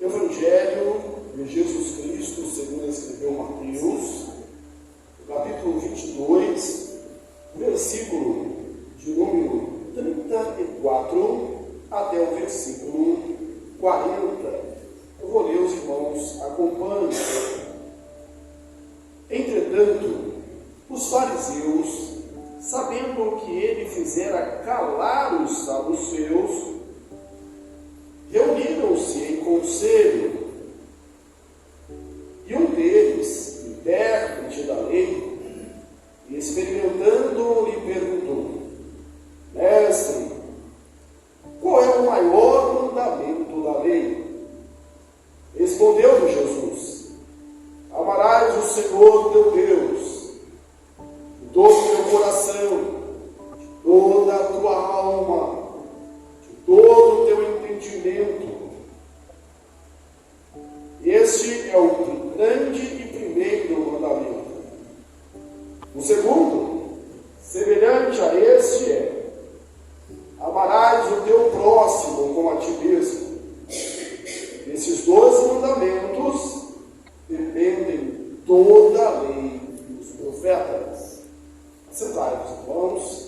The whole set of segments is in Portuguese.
Evangelho de Jesus Cristo, segundo escreveu Mateus, capítulo 22, versículo de número 34 até o versículo 40. Eu vou ler, os irmãos acompanhem. Entretanto, os fariseus, sabendo que ele fizera calar os saduceus, reuniram-se em conselho, e um deles, intérprete da lei, experimentando, lhe perguntou: Mestre, qual é o maior mandamento da lei? Respondeu-lhe Jesus: Amarás o Senhor teu Deus de todo o teu coração, de toda a tua alma, de todo o teu entendimento. Este é o grande e primeiro mandamento. O segundo, semelhante a este, é: amarás o teu próximo como a ti mesmo. Esses dois mandamentos dependem toda a lei dos profetas. Sentai-vos, irmãos.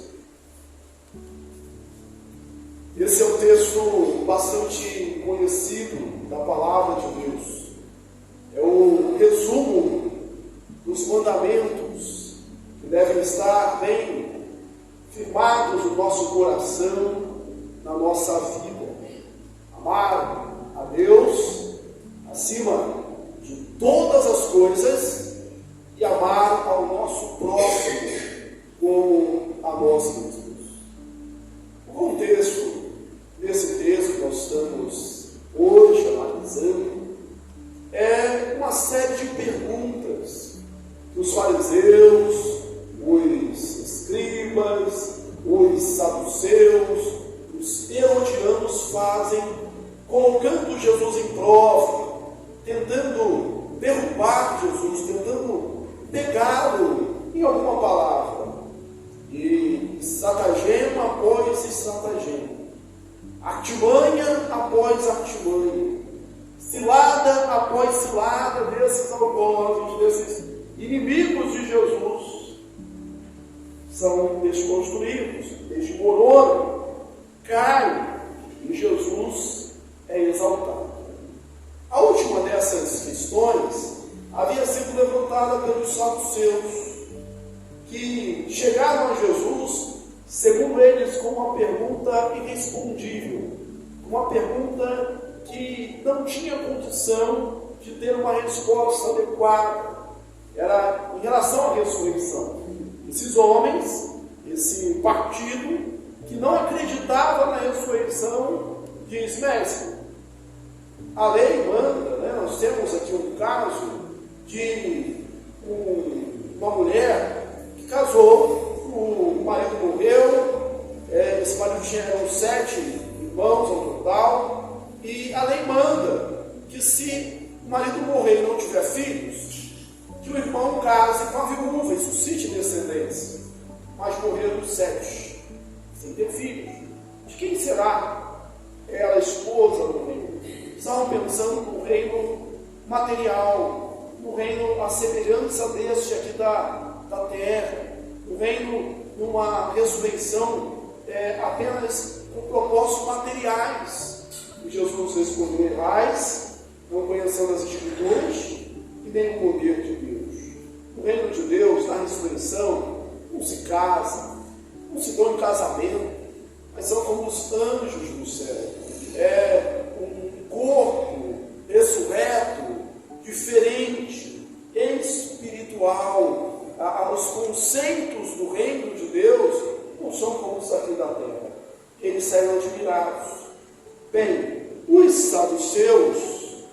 Esse é um texto bastante conhecido da palavra de Deus. É o resumo dos mandamentos que devem estar bem firmados no nosso coração, na nossa vida. Amar a Deus acima de todas as coisas e amar ao nosso próximo como a nós mesmos. O contexto desse texto que nós estamos hoje analisando é uma série de perguntas que os fariseus, os escribas, os saduceus, os herodianos fazem, colocando Jesus em prova, tentando derrubar Jesus, tentando pegá-lo em alguma palavra. E estratagema após estratagema, artimanha após artimanha, cilada após cilada desses algozes, desses inimigos de Jesus, são desconstruídos, desmoronam, caem, e Jesus é exaltado. A última dessas questões havia sido levantada pelos saduceus, que chegaram a Jesus, segundo eles, com uma pergunta irrespondível, uma pergunta que não tinha condição de ter uma resposta adequada. Era em relação à ressurreição. Esses homens, esse partido que não acreditava na ressurreição, diz: Mestre, a lei manda, né? Nós temos aqui um caso de uma mulher que casou, o marido morreu, esse marido eram 7 irmãos ao total, e a lei manda que, se o marido morrer e não tiver filhos, que o irmão case com a viúva e suscite descendência. Mas morreram 7, sem ter filhos. De quem será ela a esposa do rei? Estavam pensando no reino material, no reino à semelhança deste aqui da terra, no reino numa ressurreição apenas com propósitos materiais. E Jesus respondeu: Errais, não conhecendo as Escrituras e nem o poder de Deus. No reino de Deus, na ressurreição, não se casa, não se dão em casamento, mas são como os anjos do céu. É um corpo ressurreto, diferente, espiritual. Os conceitos do reino de Deus não são como os aqui da terra. Eles saem admirados. Bem, os saduceus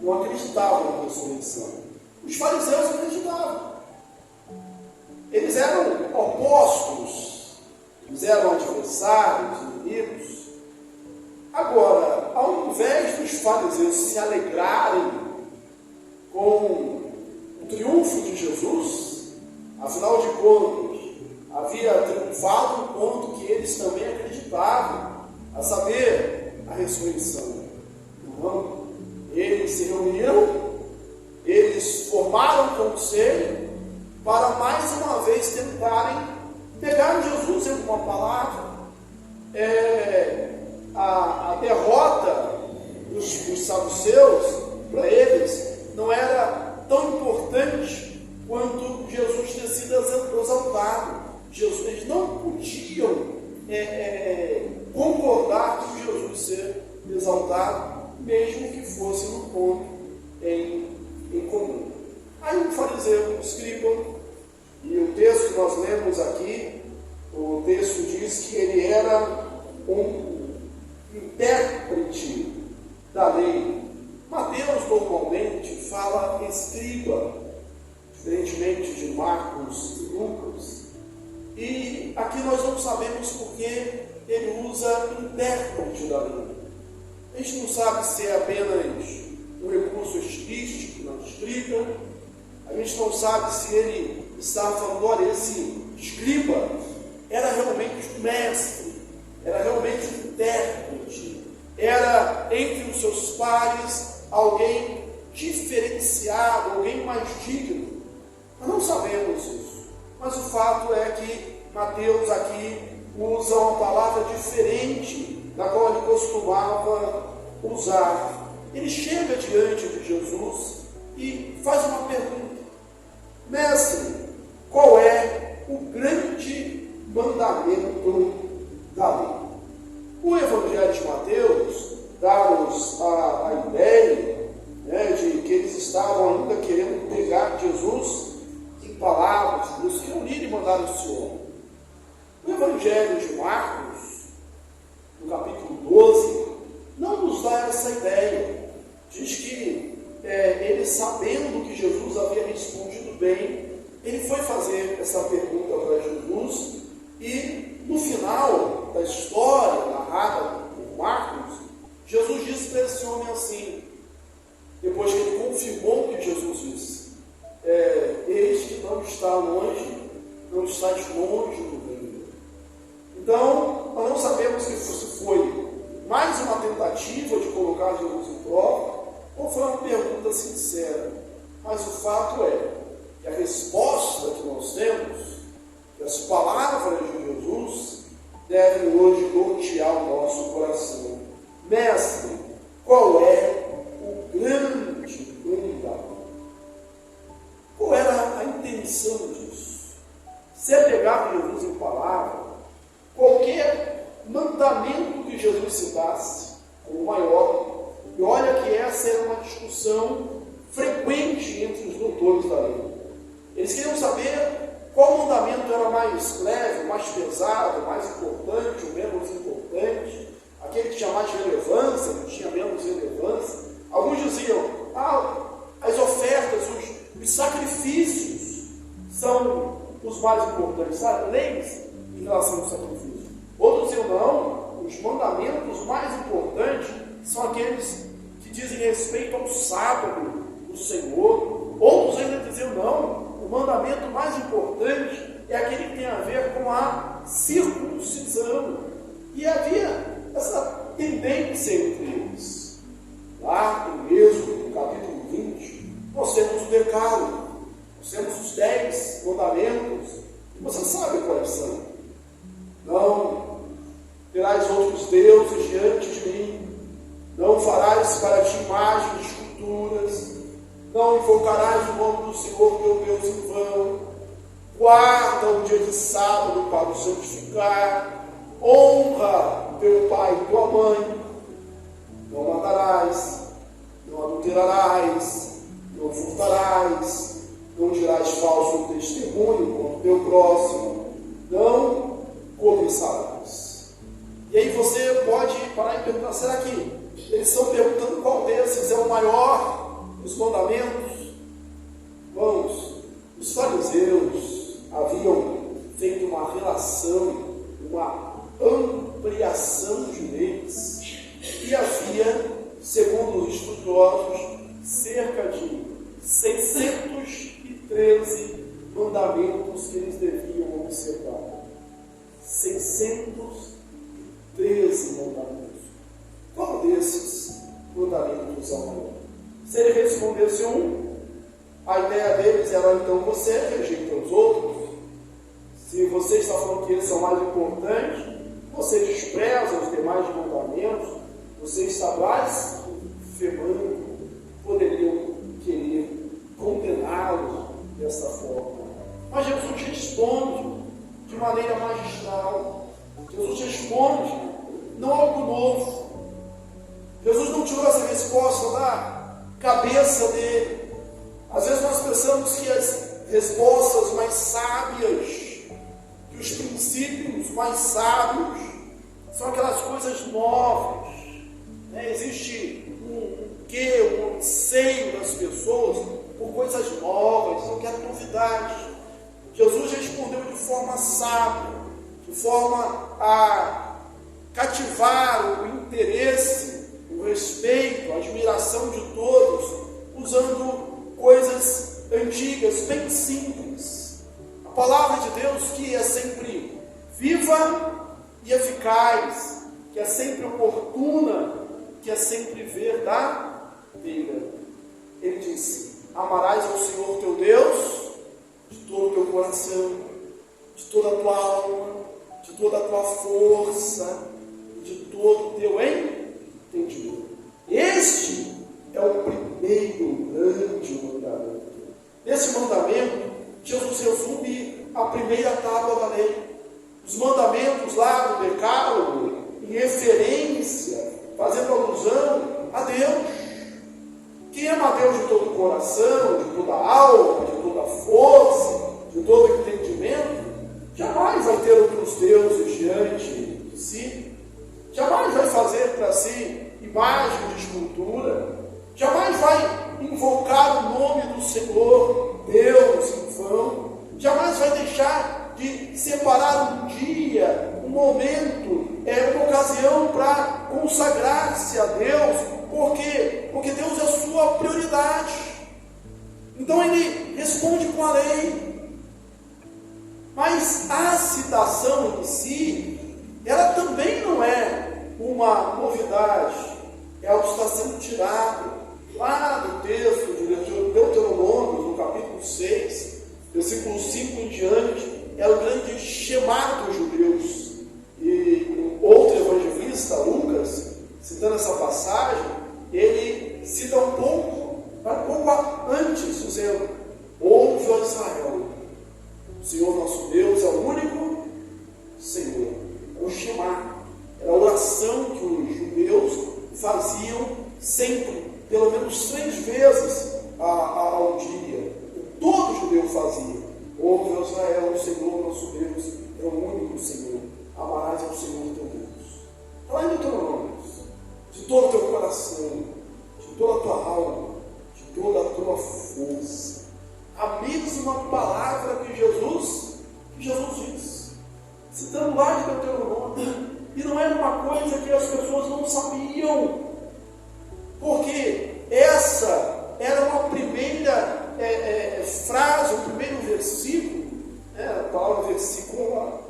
não acreditavam na ressurreição. Os fariseus acreditavam. Eles eram opostos, eles eram adversários, inimigos. Agora, ao invés dos fariseus se alegrarem com o triunfo de Jesus, afinal de contas, havia triunfado um ponto que eles também acreditavam, a saber, a ressurreição. Não, eles se reuniram, eles formaram um conselho para mais uma vez tentarem pegar Jesus em alguma palavra. A derrota dos saduceus, para eles, não era tão importante quanto Jesus ter sido exaltado. Eles não podiam concordar com Jesus ser exaltado, mesmo que fosse no ponto em comum. Aí um fariseu, um escriba, e o texto que nós lemos aqui, o texto diz que ele era um intérprete da lei. Mateus normalmente fala escriba, diferentemente de Marcos e Lucas. E aqui nós não sabemos porque ele usa intérprete da lei. A gente não sabe se é apenas um recurso estilístico na escrita. A gente não sabe se ele está falando, olha, esse escriba era realmente um mestre, era realmente um intérprete, era entre os seus pares alguém diferenciado, alguém mais digno. Nós não sabemos isso, mas o fato é que Mateus aqui usa uma palavra diferente da qual ele costumava usar. Ele chega diante de Jesus e faz uma pergunta: mestre, qual é o grande mandamento da lei? O Evangelho de Mateus dá-nos a ideia, de que eles estavam ainda querendo pegar Jesus em palavras, nos reunir e mandar esse homem. O Evangelho de Marcos, no capítulo 12, não nos dá essa ideia. Diz que ele, sabendo que Jesus havia respondido bem, ele foi fazer essa pergunta para Jesus, e no final da história narrada por Marcos, Jesus disse para esse homem assim, depois que ele confirmou o que Jesus disse: eis que não está longe, não estás longe do reino. Então, nós não sabemos se foi mais uma tentativa de colocar Jesus em prova, ou foi uma pergunta sincera. Mas o fato é que a resposta que nós temos, que as palavras de Jesus, devem hoje nortear o nosso coração. Mestre, qual é o grande mandamento? Qual era a intenção disso? Se pegar Jesus em palavra, qualquer mandamento que Jesus citasse como maior, e olha que essa era uma discussão frequente entre os doutores da lei. Eles queriam saber qual mandamento era mais leve, mais pesado, mais importante ou menos importante, aquele que tinha mais relevância, que tinha menos relevância. Alguns diziam, as ofertas, os sacrifícios são os mais importantes, leis em relação aos sacrifícios. Outros diziam, não, os mandamentos mais importantes são aqueles que dizem respeito ao sábado do Senhor. Outros ainda diziam, não, o mandamento mais importante é aquele que tem a ver com a circuncisão. E havia essa tendência entre eles. Lá em Êxodo, capítulo 20, nós temos o decálogo, nós temos os 10 mandamentos, e você sabe quais são. Não terás outros deuses diante de mim, não farás para ti imagens de esculturas, não invocarás o nome do Senhor teu Deus em vão, guarda o dia de sábado para o santificar, honra teu pai e tua mãe, não matarás, não adulterarás, não furtarás, não dirás falso testemunho contra o teu próximo, não cobiçarás. E aí você pode parar e perguntar, será que eles estão perguntando qual desses é o maior dos mandamentos? Irmãos, os fariseus haviam feito uma relação, uma ampliação de leis, e havia, segundo os estudiosos, cerca de 613 mandamentos que eles deviam observar. 613 mandamentos. Qual desses mandamentos é o maior? Se ele respondesse um, a ideia deles era: então você rejeita os outros. Se você está falando que eles são mais importantes, você despreza os demais mandamentos, você está blasfemando. Poderiam querer condená-los dessa forma. Mas Jesus responde de maneira magistral. Jesus responde, não algo novo. Jesus não tirou essa resposta da cabeça dele. Às vezes nós pensamos que as respostas mais sábias, que os princípios mais sábios, são aquelas coisas novas. Existe um anseio das pessoas por coisas novas, não quer novidades. Jesus respondeu de forma sábia, de forma a cativar o interesse, o respeito, a admiração de todos, usando coisas antigas, bem simples. A palavra de Deus, que é sempre viva e eficaz, que é sempre oportuna, que é sempre verdadeira. Ele disse: amarás ao Senhor teu Deus de todo o teu coração, de toda a tua alma, de toda a tua força, de todo o teu entendimento. Este é o primeiro grande mandamento. Nesse mandamento, Jesus resume a primeira tábua da lei. Os mandamentos lá do Decálogo, em referência, fazendo alusão a Deus. Quem ama a Deus de todo o coração, de toda a alma, de toda a força, de todo o entendimento, jamais vai ter outros deuses diante de si, jamais vai fazer para si imagem de escultura, jamais vai invocar o nome do Senhor, Deus, em vão, jamais vai deixar de separar um dia, um momento, uma ocasião para consagrar-se a Deus. Por quê? Porque Deus é a sua prioridade. Então ele responde com a lei. Mas a citação em si, ela também não é uma novidade. É algo que está sendo tirado lá do texto de Deuteronômio, no capítulo 6, versículo 5 em diante. É o grande chamado dos judeus. E outro evangelista, Lucas, citando essa passagem, ele cita um pouco antes, dizendo: ouve, ó Israel, o Senhor nosso Deus é o único Senhor. É o chamar, era a oração que os judeus faziam sempre, pelo menos 3 vezes ao dia. Todo judeu fazia: ouve, ó Israel, o Senhor nosso Deus é o único Senhor. Amarás ao Senhor teu Deus. Está lá em Deuteronômio. De todo o teu coração, de toda a tua alma, de toda a tua força. A mesma palavra que Jesus disse, citando lá de Deuteronômio. E não era uma coisa que as pessoas não sabiam, porque essa era uma primeira frase, o primeiro versículo. A palavra versículo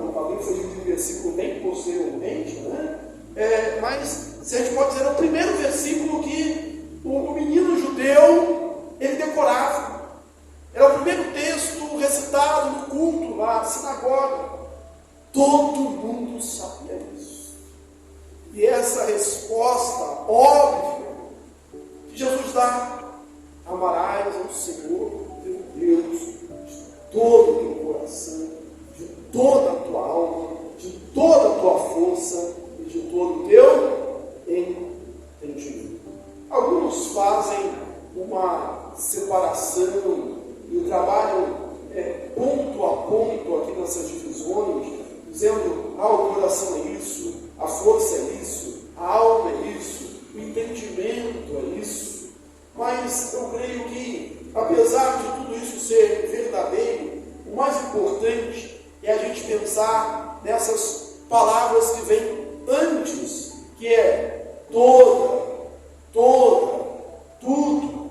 normalmente foi dito em versículo bem posteriormente, né? Mas se a gente pode dizer, é o primeiro versículo que o menino judeu ele decorava. Era o primeiro texto recitado no culto, na sinagoga. Todo mundo sabia isso. E essa resposta óbvia que Jesus dá: amarás ao Senhor teu Deus de todo o teu coração, de toda a tua alma, de toda a tua força e de todo o teu entendimento. Alguns fazem uma separação e trabalham ponto a ponto aqui nessas divisões, dizendo: o coração é isso, a força é isso, a alma é isso, o entendimento é isso. Mas eu creio que, apesar de tudo isso ser verdadeiro, o mais importante é a gente pensar nessas palavras que vêm antes, que é toda, tudo,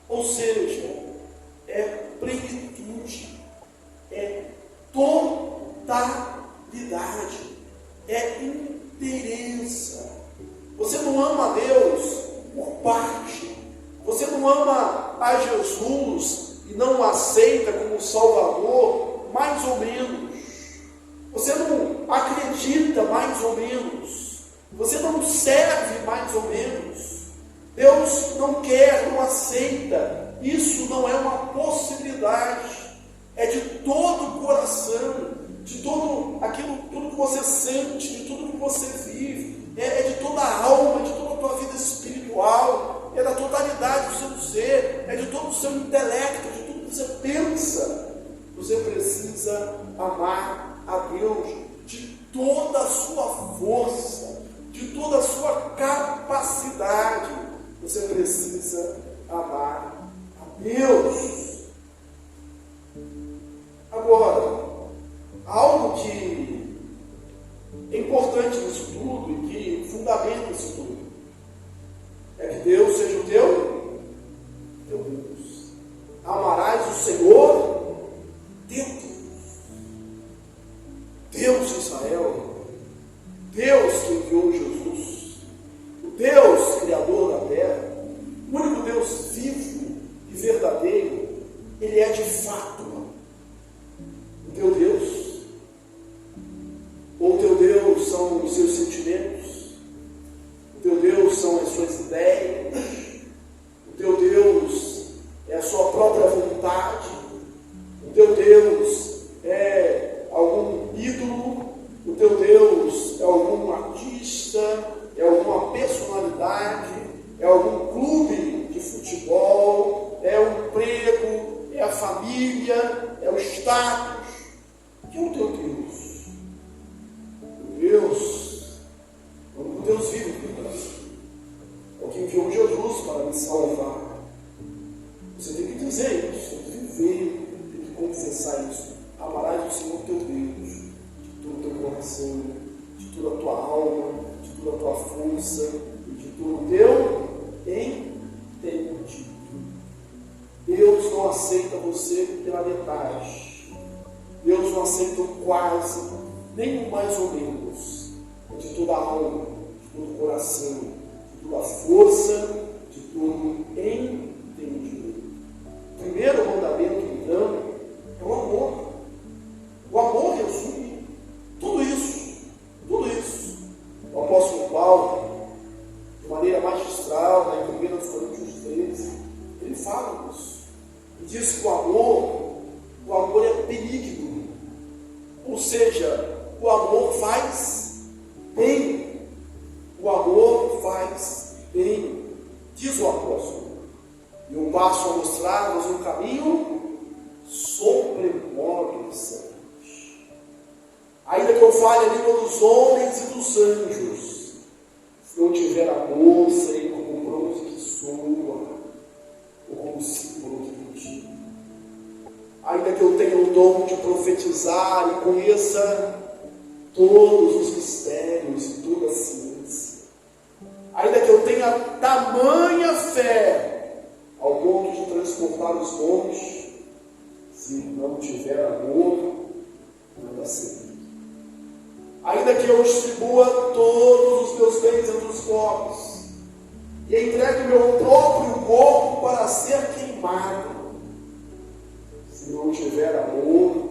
ou seja, é plenitude, é totalidade, é inteireza. Você não ama a Deus por parte, não ama a Jesus e não o aceita como Salvador, mais ou menos. Você não acredita, mais ou menos. Você não serve, mais ou menos. Deus não quer, não aceita. Isso não é uma possibilidade. É de todo o coração, de todo aquilo, tudo que você sente, de tudo que você vive. É de toda a alma, de toda a tua vida espiritual. É da totalidade do seu ser. É de todo o seu intelecto, de tudo que você pensa. Você precisa amar a Deus de toda a sua força, de toda a sua capacidade. Você precisa amar a Deus. Agora, algo que é importante nisso tudo e que fundamenta isso tudo é que Deus seja o teu Deus. Amarás o Senhor, teu Deus de Israel, Deus que enviou Jesus, o Deus Criador da terra, o único Deus vivo e verdadeiro. Ele é de fato o teu Deus. Ou o teu Deus são os seus sentimentos, o teu Deus são as suas ideias, o teu Deus é a sua própria vontade, o teu Deus é algum ídolo, o teu Deus é algum artista, é alguma personalidade, é algum clube de futebol, é o emprego, é a família, é o status. Que é o teu Deus? O Deus, o Deus vivo, é o que enviou Jesus para me salvar. Você tem que dizer isso, tem que viver, tem que confessar isso. Amarás o Senhor teu Deus, de todo o teu coração, de toda a tua alma, de toda a tua força e de todo o teu entendimento. Deus não aceita você pela metade. Deus não aceita o quase, nem o mais ou menos. É de toda a alma, de todo o coração, de toda a força, de todo o entendimento. O primeiro mandamento, então, é o amor. O amor resume tudo isso. Tudo isso. O apóstolo Paulo, de maneira magistral, em 1 Coríntios 13, ele fala disso. Ele diz que o amor é benigno. Ou seja, o amor faz bem. O amor faz bem, diz o apóstolo. E eu passo a mostrar-vos um caminho sobremodo excelente. Ainda que eu fale a língua dos homens e dos anjos, se não tiver amor, serei como bronze que soa, ou como símbolo que mentira. Ainda que eu tenha o dom de profetizar e conheça todos os mistérios e toda a ciência, ainda que eu tenha tamanha fé ao ponto de transportar os montes, se não tiver amor, nada será. Ainda que eu distribua todos os meus bens entre os pobres e entregue o meu próprio corpo para ser queimado, se não tiver amor,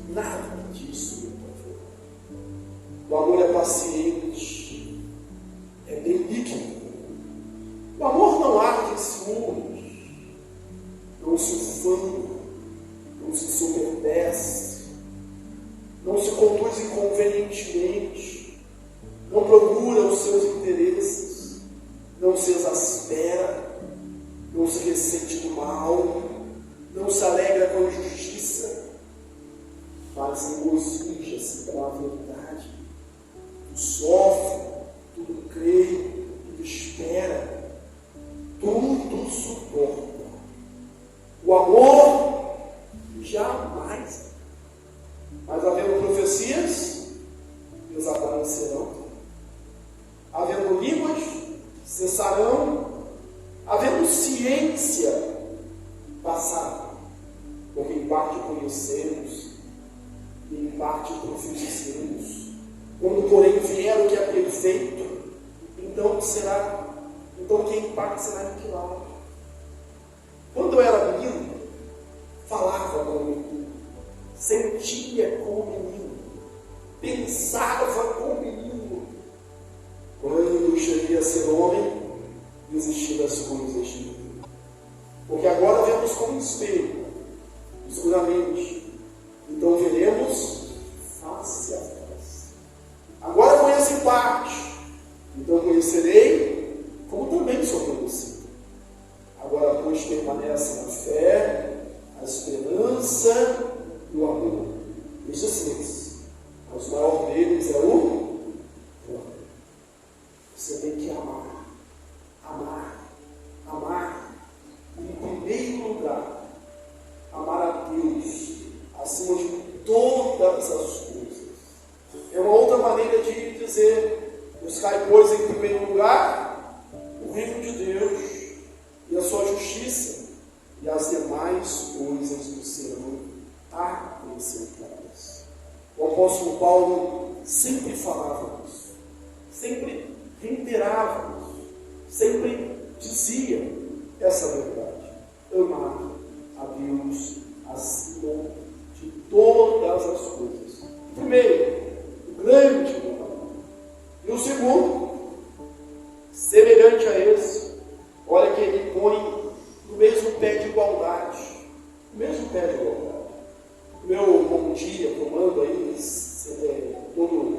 nada disso me pode. O amor é paciente, é benigno. O amor não arde em ciúmes, não se ufana, não se soberbece, não se conduz inconvenientemente, não procura os seus interesses, não se exaspera, não se ressente do mal, não se alegra com a injustiça, mas regozija-se com a verdade. Tudo sofre, tudo crê, tudo espera, tudo suporta. O amor jamais. Mas havendo profecias, desaparecerão. Havendo línguas, cessarão. Havendo ciência, passará. Porque em parte conhecemos e em parte profetizamos. Quando, porém, vier o que é perfeito, então quem em parte será aniquilado. Quando eu era menino, falava como menino, sentia como menino, pensava como menino. Quando eu cheguei a ser homem, desisti das coisas de mim. Porque agora vemos como espelho, escuramente. Então veremos face a face. Agora conheço em parte, então conhecerei como também sou conhecido. Agora, pois, permanece na fé, a esperança e o amor. Estes três. Mas o maior deles é o amor. Você tem que amar. Amar. Amar. Em primeiro lugar, amar a Deus acima de todas as coisas. É uma outra maneira de dizer: buscar, pois, em primeiro lugar o reino de Deus e a sua justiça, e as demais coisas do serão acrescentadas. O apóstolo Paulo sempre falava isso, sempre reiterava isso, sempre dizia essa verdade: amar a Deus acima de todas as coisas. Primeiro, o grande amor. E o segundo, semelhante a esse, olha que ele põe no mesmo pé de igualdade. No mesmo pé de igualdade. Meu bom dia, tomando aí todo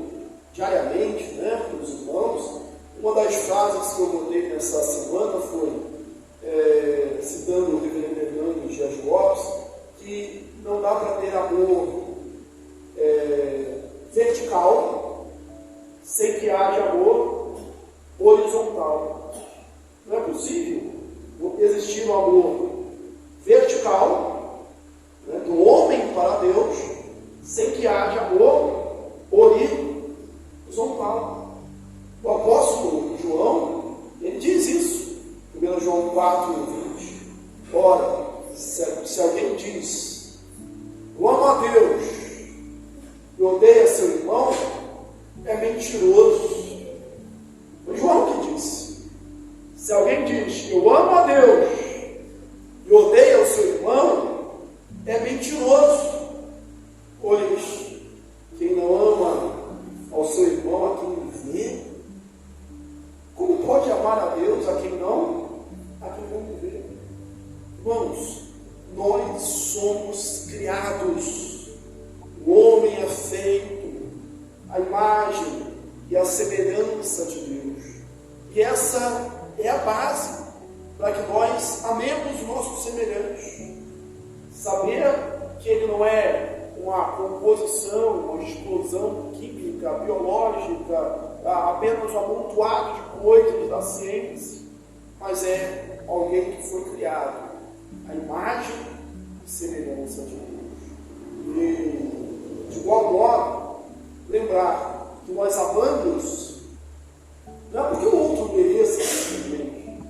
diariamente, né, para os irmãos. Uma das frases que eu botei nessa semana foi, citando o reverendo Hernani Dias Lopes, que não dá para ter amor vertical sem que haja amor horizontal. Não é possível existir um amor vertical, né, do homem para Deus, sem que haja amor horizontal. O apóstolo João, ele diz isso, 1 João 4:20. Ora, se alguém diz: eu amo a Deus e odeia seu irmão, é mentiroso. Foi João que disse. Se alguém diz: eu amo a Deus e odeia o seu irmão, é mentiroso. Pois quem não ama ao seu irmão a quem vê, como pode amar a Deus a quem não vê? Irmãos, nós somos criados. O homem é feito à imagem e à semelhança de Deus. E essa é a base para que nós amemos o nosso semelhante. Saber que ele não é uma composição, uma explosão química, biológica, apenas um amontoado de coisas da ciência, mas é alguém que foi criado à imagem e semelhança de Deus. E, de igual modo, lembrar que nós amamos não é porque o outro mereça simplesmente.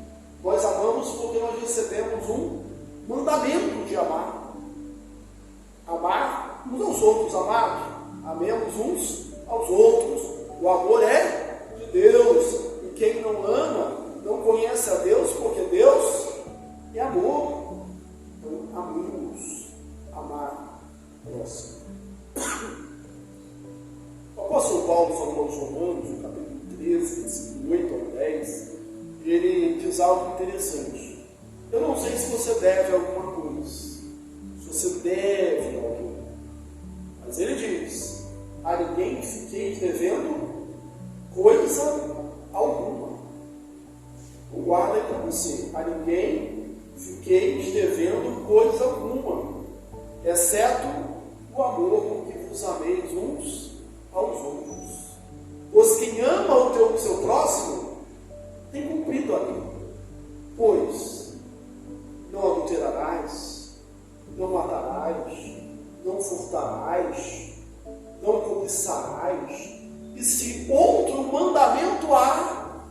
Nós amamos porque nós recebemos um mandamento de amar. Amar uns aos outros, amados. Amemos uns aos outros. O amor é de Deus. E quem não ama, não conhece a Deus, porque Deus é amor. Então, amemos. Amar próximo. O apóstolo Paulo falou aos Romanos, no capítulo 13, versículo 8 ao 10, e ele diz algo interessante. Eu não sei se você deve alguma coisa, se você deve alguém, mas ele diz: a ninguém fiquei devendo coisa alguma. Guarda aí para você: a ninguém fiquei devendo coisa alguma, exceto o amor com que vos ameis uns aos outros. Pois quem ama o seu próximo tem cumprido a lei. Pois não adulterarás, não matarás, não furtarás, não cobiçarás, e se outro mandamento há,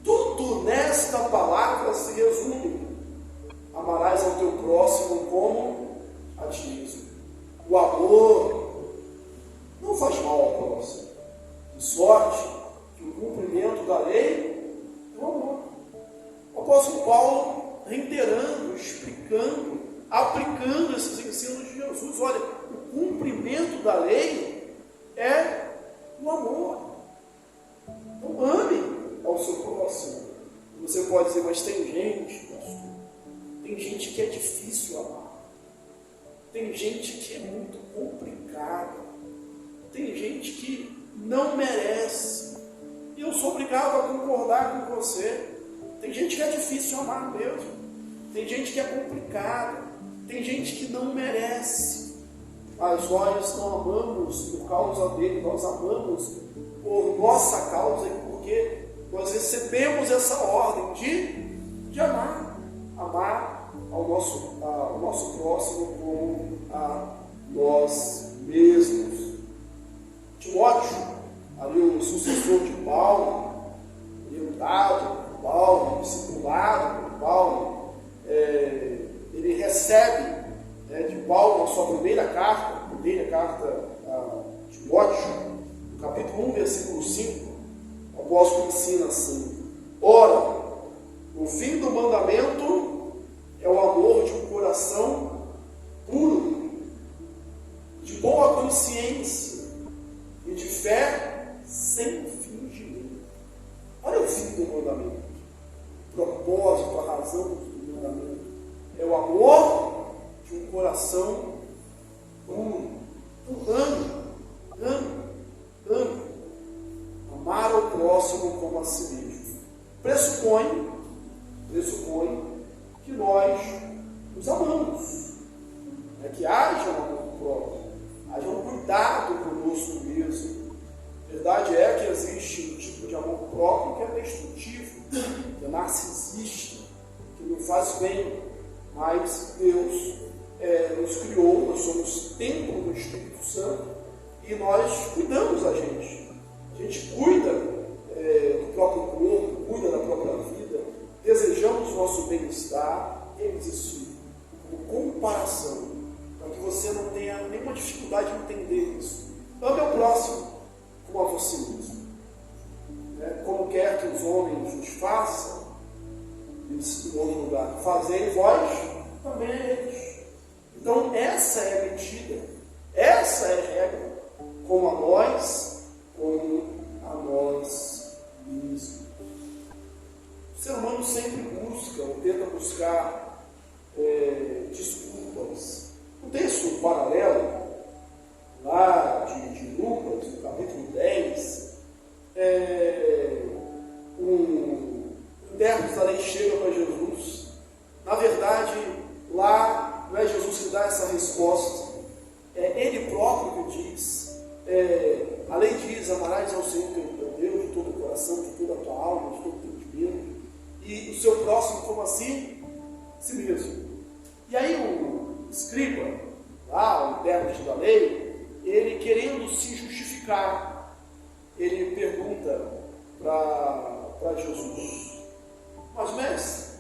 tudo nesta palavra se resume: amarás ao teu próximo como a ti mesmo. O amor não faz mal ao próximo, de sorte que o cumprimento da lei é o amor. O apóstolo Paulo reiterando, explicando, aplicando esses ensinos de Jesus. Olha, o cumprimento da lei é o amor. Então ame ao seu próximo. Você pode dizer, mas tem gente, pastor, tem gente que é difícil amar. Tem gente que é muito complicada. Tem gente que não merece. E eu sou obrigado a concordar com você. Tem gente que é difícil amar mesmo. Tem gente que é complicada. Tem gente que não merece. Mas nós não amamos por causa dele. Nós amamos por nossa causa e porque nós recebemos essa ordem de amar. Amar ao nosso próximo como a nós mesmos. Timóteo, ali o sucessor de Paulo, orientado por Paulo, discipulado por Paulo, ele recebe de Paulo a sua primeira carta a Timóteo, no capítulo 1, versículo 5, o apóstolo ensina assim: ora, o fim do mandamento é o amor de um coração puro, de boa consciência e de fé sem fingimento. Olha o fim do mandamento, o propósito, a razão do mandamento. É o amor de um coração puro. Então, ame. Amar ao próximo como a si mesmo. Pressupõe que nós nos amamos. Que haja um amor próprio, haja um cuidado conosco mesmo. A verdade é que existe um tipo de amor próprio que é destrutivo, que é narcisista, que não faz bem. Mas Deus nos criou, nós somos templo do Espírito Santo e nós cuidamos a gente. A gente cuida do próprio corpo, cuida da própria vida, desejamos o nosso bem-estar. Eis isso como comparação, para que você não tenha nenhuma dificuldade em entender isso. Ame ao próximo como a você mesmo. Como quer que os homens os façam, em outro lugar, fazei vós também a eles. Então essa é a medida, essa é a regra, como a nós mesmos. O ser humano sempre busca, ou tenta buscar desculpas. Um texto paralelo, lá de Lucas, no capítulo 10, um intérprete da lei chega para Jesus. Na verdade, lá não é Jesus que dá essa resposta, é Ele próprio que diz. A lei diz: amarás ao Senhor teu Deus de todo o coração, de toda a tua alma, de todo o teu entendimento, e o seu próximo como assim mesmo. E aí o escriba, lá, o intérprete da lei, ele querendo se justificar, ele pergunta para Jesus: mas mestre,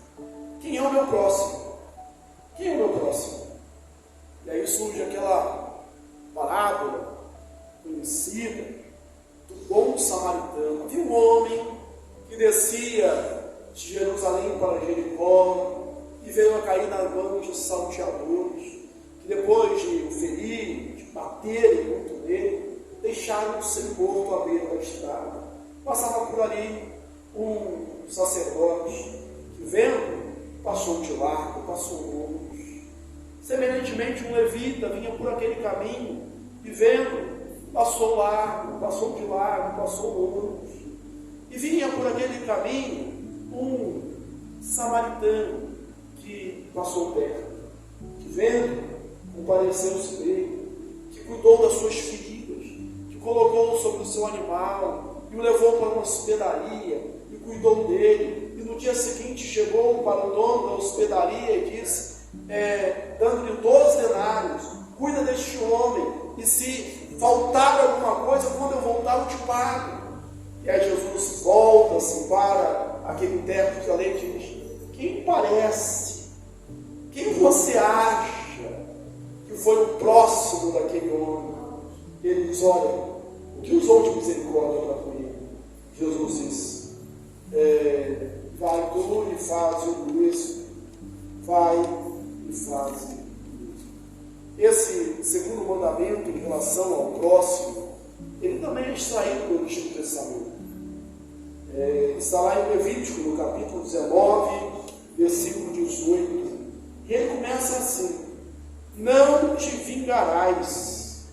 quem é o meu próximo? Quem é o meu próximo? E aí surge aquela parábola conhecida do bom samaritano. Havia um homem que descia de Jerusalém para Jericó e veio a cair nas mãos de salteadores, que depois de o ferir, de baterem muito nele, deixaram-o ser morto à beira da estrada. Passava por ali um sacerdote que, vendo, passou de largo, passou longe. Semelhantemente, um levita vinha por aquele caminho e, vendo, passou largo, passou de largo, passou longe. E vinha por aquele caminho um samaritano que passou perto, que, vendo, compadeceu-se dele, que cuidou das suas feridas, que colocou sobre o seu animal e o levou para uma hospedaria e cuidou dele. E no dia seguinte chegou para o dono da hospedaria e disse, dando-lhe 12 denários: cuida deste homem, e se faltar alguma coisa, quando eu voltar eu te pago. E aí Jesus volta-se para aquele intérprete da lei e diz: quem parece, quem você acha que foi o próximo daquele homem? Ele diz: olha, o que usou de misericórdia para com ele? Jesus diz: vai tu e faz o mesmo. vai e faz. Esse segundo mandamento em relação ao próximo, ele também é extraído do Antigo Testamento. Está lá em Levítico, no capítulo 19, versículo 18. E ele começa assim: não te vingarás,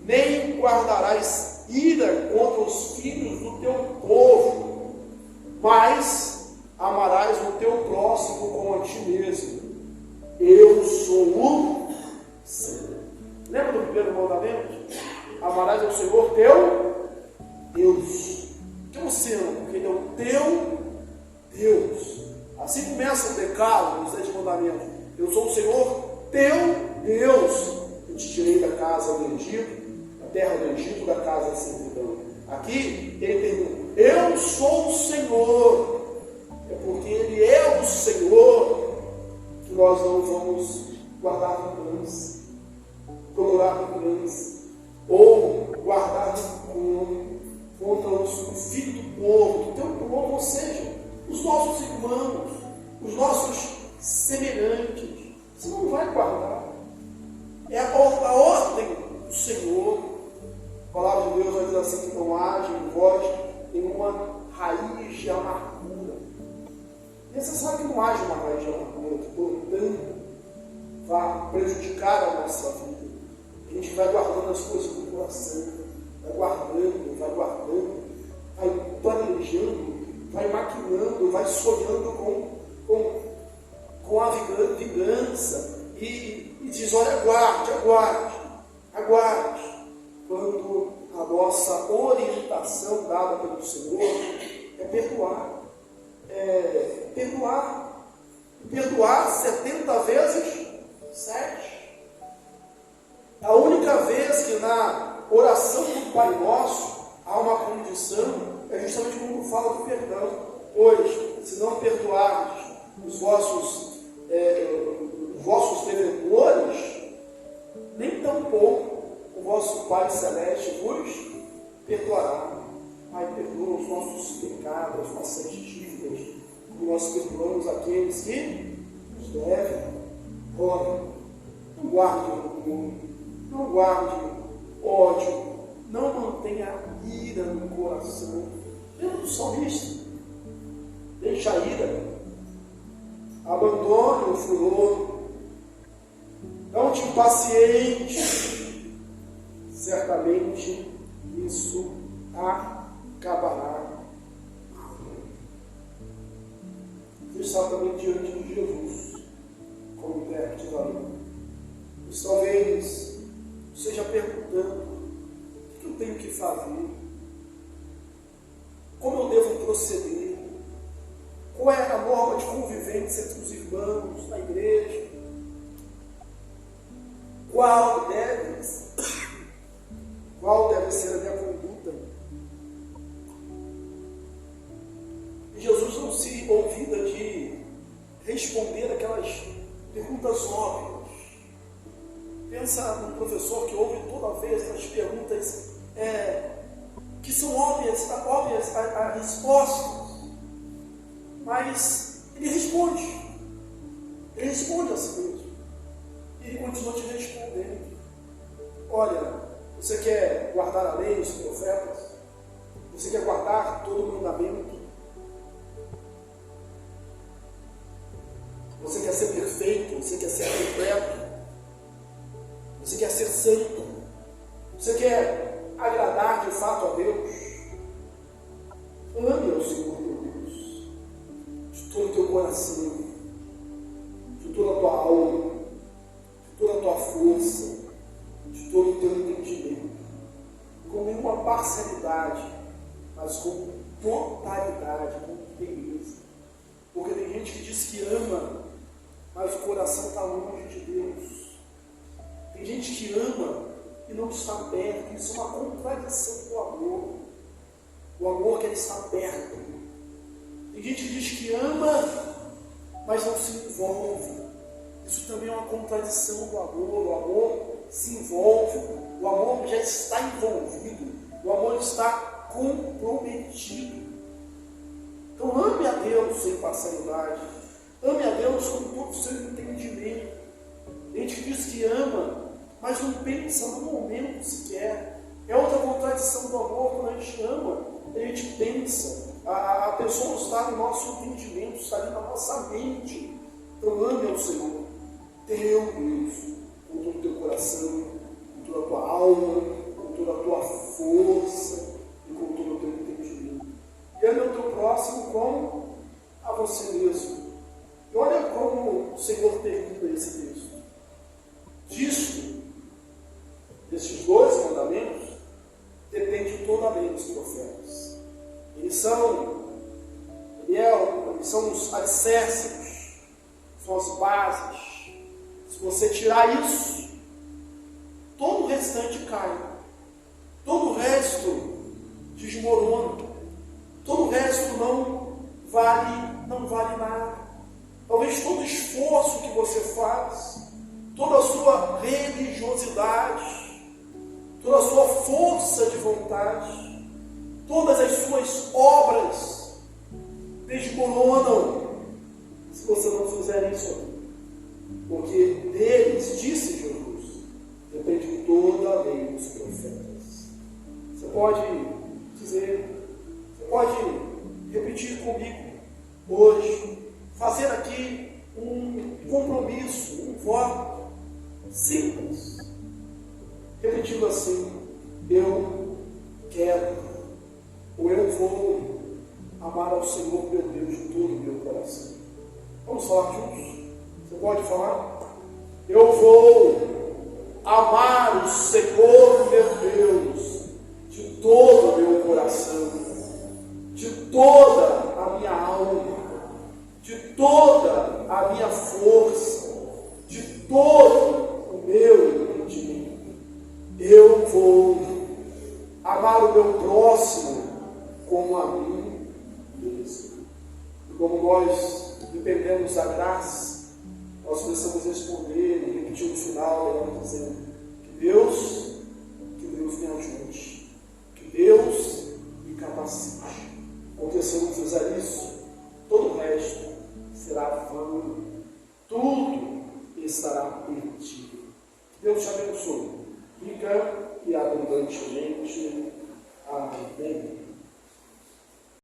nem guardarás ira contra os filhos do teu povo, mas amarás o teu próximo como a ti mesmo. Eu sou o Senhor. Lembra do primeiro mandamento? Amarás ao Senhor teu Deus. Que é o Senhor, porque Ele é o teu Deus. Assim começa o decálogo, os 10 mandamentos. Eu sou o Senhor teu Deus. Eu te tirei da casa do Egito, da terra do Egito, da casa da servidão. Aqui ele pergunta: eu sou o Senhor. É porque Ele é o Senhor que nós não vamos guardar vingança, procurar vingança, ou guardar rancor contra o filho do povo, do teu povo, ou seja, os nossos irmãos, os nossos semelhantes. Você não vai guardar. É a ordem do Senhor. A palavra de Deus vai dizer assim: que não haja em vós nenhuma raiz de amargura. É necessário que não haja uma raiz de amargura, que portanto vai prejudicar a nossa vida. A gente vai guardando as coisas no coração, vai guardando, vai planejando, vai maquinando, vai sonhando com a vingança e diz: olha, aguarde, quando a nossa orientação dada pelo Senhor é perdoar 70 vezes 7. A única vez que na oração do Pai Nosso há uma condição é justamente quando fala do perdão. Pois, se não perdoardes os vossos devedores, nem tampouco o vosso Pai Celeste vos perdoará. Pai, perdoa os nossos pecados, as nossas dívidas, como nós perdoamos aqueles que nos devem. Ora, não guarde rancor, não guarde ódio, não mantenha ira no coração. Lembra do salmista? Deixa a ira, abandone o furor, não te impaciente, certamente isso acabará. Você está também diante de Jesus, como intérprete da lei. Mas talvez esteja perguntando: o que eu tenho que fazer? Como eu devo proceder? Qual é a norma de convivência entre os irmãos na igreja? Qual deve ser a minha conduta? E Jesus não se olvida de responder aquelas perguntas óbvias. Pensa num professor que ouve toda vez as perguntas que são óbvias a resposta, mas ele responde a si mesmo, e ele continua te respondendo. Olha, você quer guardar a lei, os profetas? Você quer guardar todo o mandamento? Você quer ser perfeito? Você quer ser completo? Você quer ser santo? Você quer agradar de fato a Deus? Ame ao Senhor teu Deus de todo o teu coração, de toda a tua alma, de toda a tua força, de todo o teu entendimento, com nenhuma parcialidade, mas com totalidade, com inteireza. Porque tem gente que diz que ama, mas o coração está longe de Deus. Tem gente que ama e não está perto. Isso é uma contradição do amor. O amor quer estar perto. Tem gente que diz que ama, mas não se envolve. Isso também é uma contradição do amor. O amor se envolve. O amor já está envolvido. O amor está comprometido. Então ame a Deus sem parcialidade. Ame a Deus com todo o seu entendimento. A gente diz que ama, mas não pensa no momento sequer. É outra contradição do amor. Quando a gente ama, a gente pensa. A pessoa está no nosso entendimento, está ali na nossa mente. Então ame ao Senhor, teu Deus, com todo o teu coração, com toda a tua alma, com toda a tua força e com todo o teu entendimento. E ame ao teu próximo como a você mesmo. E olha como o Senhor termina esse texto. Disso, desses dois mandamentos, depende toda a lei dos profetas. Eles são os alicerces, são as bases. Se você tirar isso, todo o restante cai. Todo o resto desmorona. Todo o resto não vale nada. Talvez todo o esforço que você faz, toda a sua religiosidade, toda a sua força de vontade, todas as suas obras desmoronam se você não fizer isso. Porque deles, disse Jesus, depende toda a lei dos profetas. Você pode dizer, você pode repetir comigo hoje, fazer aqui um compromisso, um voto simples, repetindo assim: eu quero, ou eu vou amar ao Senhor meu Deus de todo o meu coração. Vamos falar juntos? Você pode falar? Eu vou amar o Senhor meu Deus de todo o meu coração, de toda a minha alma, de toda a minha força, de todo o meu entendimento. Eu vou amar o meu próximo como a mim mesmo. E como nós dependemos da graça, nós precisamos responder e repetir no final, dizendo que Deus me ajude, que Deus me capacite. Porque se eu não fizer isso, todo o resto será vão, tudo estará perdido. Deus te abençoe, rica e abundantemente. Amém.